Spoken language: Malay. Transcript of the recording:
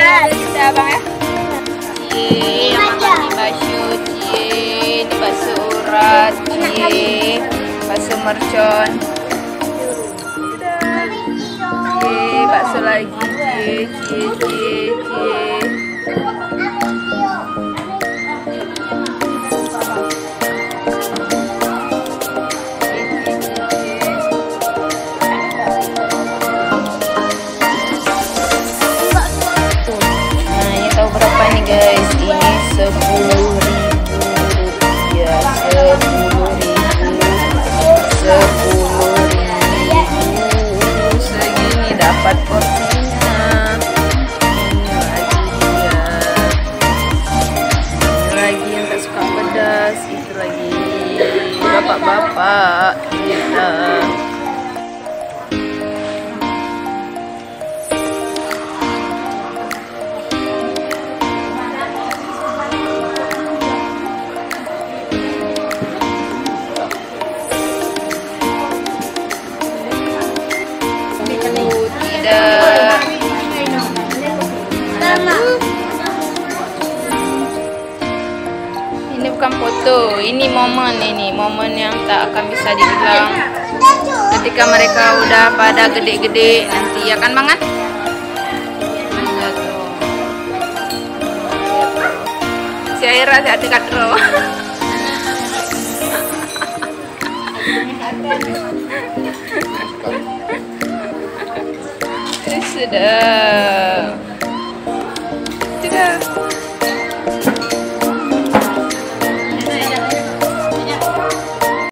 kita bang ya. Cie, yang makan nih bakso, cie, ini bakso urat, cie, bakso mercon. Cie, bakso lagi, cie, cie, cie, cie. Berapa nih guys? Ini 10.000 rupiah. 10.000 segini dapat porsinya. Ini lagi dia. Ini lagi yang tak suka pedas. Itu lagi bapak-bapak kita. Tidak. Ini bukan foto, ini momen yang tak akan bisa diulang. Ketika mereka udah pada gede-gede nanti ya kan Bang? Si Aira si hati katro. Sudah.